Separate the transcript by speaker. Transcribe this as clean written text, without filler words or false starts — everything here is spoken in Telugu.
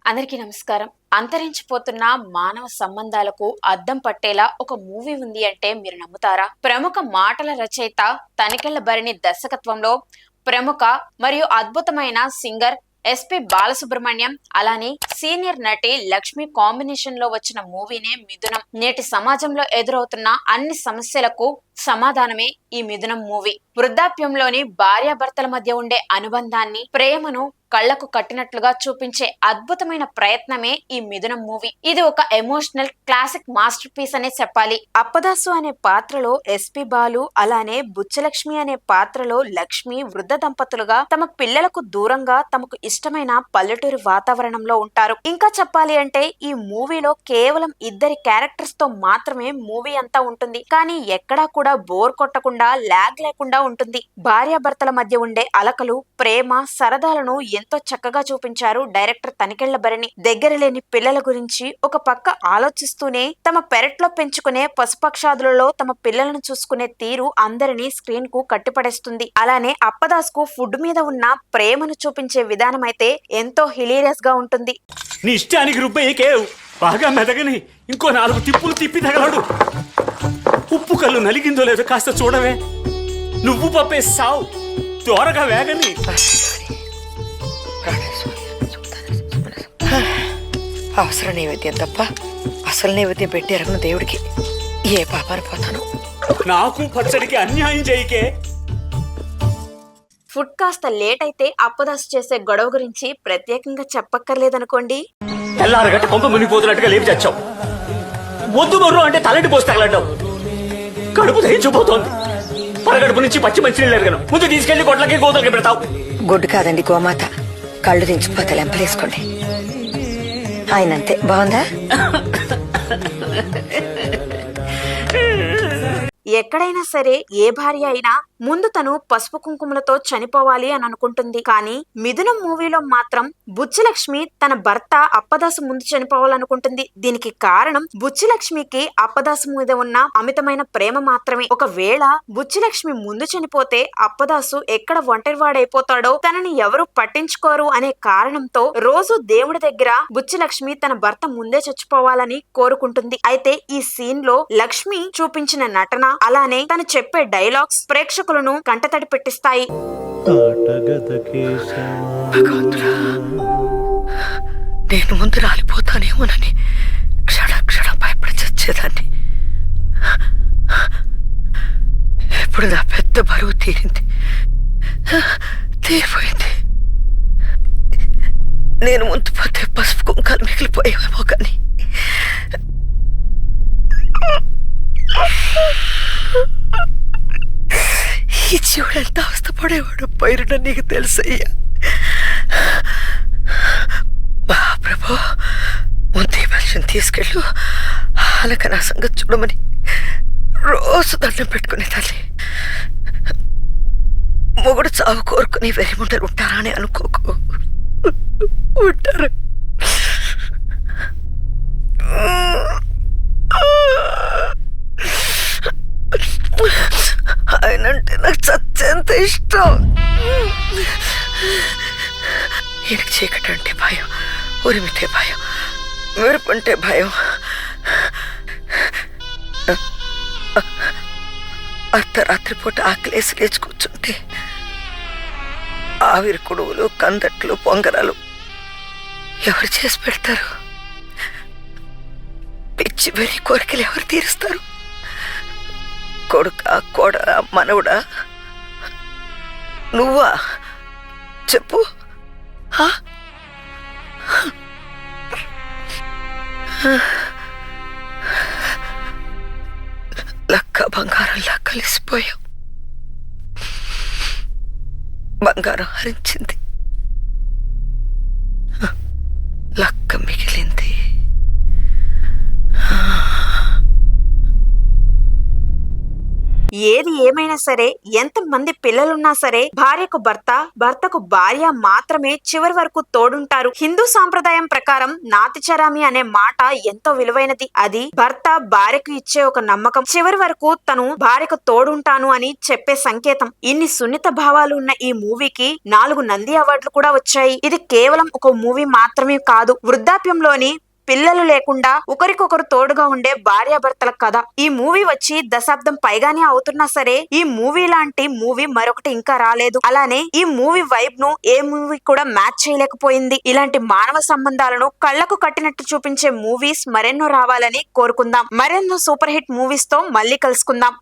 Speaker 1: అందరికీ నమస్కారం. అంతరించిపోతున్న మానవ సంబంధాలకు అద్దం పట్టేలా ఒక మూవీ ఉంది అంటే మీరు నమ్ముతారా? ప్రముఖ మాటల రచయిత తనికెళ్ల భరణి దర్శకత్వంలో ప్రముఖ మరియు అద్భుతమైన సింగర్ ఎస్పి బాలసుబ్రహ్మణ్యం అలానే సీనియర్ నటి లక్ష్మి కాంబినేషన్ లో వచ్చిన మూవీనే మిథునం. నేటి సమాజంలో ఎదురవుతున్న అన్ని సమస్యలకు సమాధానమే ఈ మిథునం మూవీ. వృద్ధాప్యంలోని భార్యాభర్తల మధ్య ఉండే అనుబంధాన్ని, ప్రేమను కళ్లకు కట్టినట్లుగా చూపించే అద్భుతమైన ప్రయత్నమే ఈ మిథునం మూవీ. ఇది ఒక ఎమోషనల్ క్లాసిక్ మాస్టర్ పీస్ అనే చెప్పాలి. అప్పదాసు అనే పాత్రలో ఎస్పి బాలు అలానే బుచ్చలక్ష్మి అనే పాత్రలో లక్ష్మి వృద్ధ దంపతులుగా తమ పిల్లలకు దూరంగా తమకు ఇష్టమైన పల్లెటూరి వాతావరణంలో ఉంటారు. ఇంకా చెప్పాలి అంటే ఈ మూవీలో కేవలం ఇద్దరి క్యారెక్టర్స్ తో మాత్రమే మూవీ అంతా ఉంటుంది. కానీ ఎక్కడా కూడా బోర్ కొట్టకుండా, లాగ్ లేకుండా ఉంటుంది. భార్యాభర్తల మధ్య ఉండే అలకలు, ప్రేమ, సరదాలను ఎంతో చక్కగా చూపించారు డైరెక్టర్ తనికెళ్ల భరణి. దగ్గర లేని పిల్లల గురించి ఒక పక్క ఆలోచిస్తూనే తమ పెరట్లో పెంచుకునే పశుపక్షాదులలో తమ పిల్లలను చూసుకునే తీరు అందరినీ స్క్రీన్ కు కట్టిపడేస్తుంది. అలానే అప్పదాస్ కు ఫుడ్ మీద ఉన్న ప్రేమను చూపించే విధానం అయితే ఎంతో హిలీరియస్ గా ఉంటుంది.
Speaker 2: నీ ఇష్టానికి రుబ్బయ్యకేవ్ బాగా మెదగని ఇంకో 4 తిప్పులు తిప్పి తగలడు. ఉప్పు కళ్ళు నలిగిందో లేదో కాస్త చూడవే. నువ్వు పప్పే సావు త్వరగా వేగని.
Speaker 3: అవసర నైవేద్యం తప్ప అసలు నైవేద్యం పెట్టారన్న దేవుడికి ఏ పాపాన్ని పోతాను.
Speaker 2: నాకు పచ్చడికి అన్యాయం చేయకే.
Speaker 1: ఫుడ్ కాస్త లేట్ అయితే అప్పదాసు చేసే గొడవ గురించి ప్రత్యేకంగా చెప్పక్కర్లేదనుకోండి.
Speaker 2: తెల్లారగట్ట కొంప మునిగిపోతున్నట్టుగా లేవి చచ్చావు. వద్దు మర్రు అంటే తలంటి పోసి తగలడ్డావు. కడుపు దహించిపోతోంది. పరగడుపు నుంచి పచ్చి మంచినీళ్ళు ఎరగను. ముందు తీసుకెళ్లి గొడ్లకి గోదలకి పెడతావు.
Speaker 3: గొడ్డు కాదండి, గోమాత. కళ్ళు దించిపోతే లెంపలేసుకోండి. ఆయనంతే బాగుందా?
Speaker 1: ఎక్కడైనా సరే ఏ భార్య అయినా ముందు తను పసుపు కుంకుమలతో చనిపోవాలి అని అనుకుంటుంది. కానీ మిథునం మూవీలో మాత్రం బుచ్చిలక్ష్మి తన భర్త అప్పదాసు ముందు చనిపోవాలనుకుంటుంది. దీనికి కారణం బుచ్చిలక్ష్మికి అప్పదాసు మీద ఉన్న అమితమైన ప్రేమ మాత్రమే. ఒకవేళ బుచ్చిలక్ష్మి ముందు చనిపోతే అప్పదాసు ఎక్కడ ఒంటరివాడైపోతాడో, తనని ఎవరు పట్టించుకోరు అనే కారణంతో రోజు దేవుడి దగ్గర బుచ్చిలక్ష్మి తన భర్త ముందే చచ్చిపోవాలని కోరుకుంటుంది. అయితే ఈ సీన్ లో లక్ష్మి చూపించిన నటన అలానే తను చెప్పే డైలాగ్స్ ప్రేక్షకులను కంటతడి పెట్టిస్తాయి.
Speaker 3: నేను ముందు రాలిపోతానేమోనని క్షణం భయపడి చచ్చేదాన్ని. ఇప్పుడు నా పెద్ద బరువు తీరిపోయింది. నేను ముందు పోతే పసుపు కుంకాలు మిగిలిపోయేమో కానీ ఈ జీవుడు ఎంత అవస్థపడేవాడు పైరున నీకు తెలుసయ్యా. ప్రభు, ముందు ఈ మనిషిని తీసుకెళ్ళు, అలాగ నా సంగతి చూడమని రోజు దండం పెట్టుకునే తల్లి. మొగుడు చావు కోరుకుని వెరిముండలు ఉంటారా అని అనుకోకు. ఉంటారు. ఆయనంటే నాకు చచ్చేంత ఇష్టం. ఈయనకు చీకటి అంటే భయం, ఉరిమితే భయం, మెరుపంటే భయం. అర్ధరాత్రి పూట ఆకలేసి లేచి కూర్చుంటే ఆవిరి కుడువులు, కందట్లు, పొంగరాలు ఎవరు చేసి పెడతారు? పిచ్చి వెరీ కోరికలు ఎవరు తీరుస్తారు? కొడుక, కోడ, మనవుడా? నువ్వా? చెప్పు. లక్క బంగారంలా కలిసిపోయావు. బంగారం హరించింది, లక్క మిగిలింది.
Speaker 1: ఏది ఏమైనా సరే, ఎంత మంది పిల్లలున్నా సరే, భార్యకు భర్త, భర్తకు భార్య మాత్రమే చివరి వరకు తోడుంటారు. హిందూ సాంప్రదాయం ప్రకారం నాతిచరామి అనే మాట ఎంతో విలువైనది. అది భర్త భార్యకు ఇచ్చే ఒక నమ్మకం, చివరి వరకు తను భార్యకు తోడుంటాను అని చెప్పే సంకేతం. ఇన్ని సున్నిత భావాలు ఉన్న ఈ మూవీకి 4 నంది అవార్డులు కూడా వచ్చాయి. ఇది కేవలం ఒక మూవీ మాత్రమే కాదు, వృద్ధాప్యంలోని పిల్లలు లేకుండా ఒకరికొకరు తోడుగా ఉండే భార్యాభర్తల కథ. ఈ మూవీ వచ్చి దశాబ్దం పైగానే అవుతున్నా సరే, ఈ మూవీ లాంటి మూవీ మరొకటి ఇంకా రాలేదు. అలానే ఈ మూవీ వైబ్ ను ఏ మూవీ కూడా మ్యాచ్ చేయలేకపోయింది. ఇలాంటి మానవ సంబంధాలను కళ్లకు కట్టినట్టు చూపించే మూవీస్ మరెన్నో రావాలని కోరుకుందాం. మరెన్నో సూపర్ హిట్ మూవీస్ తో మళ్ళీ కలుసుకుందాం.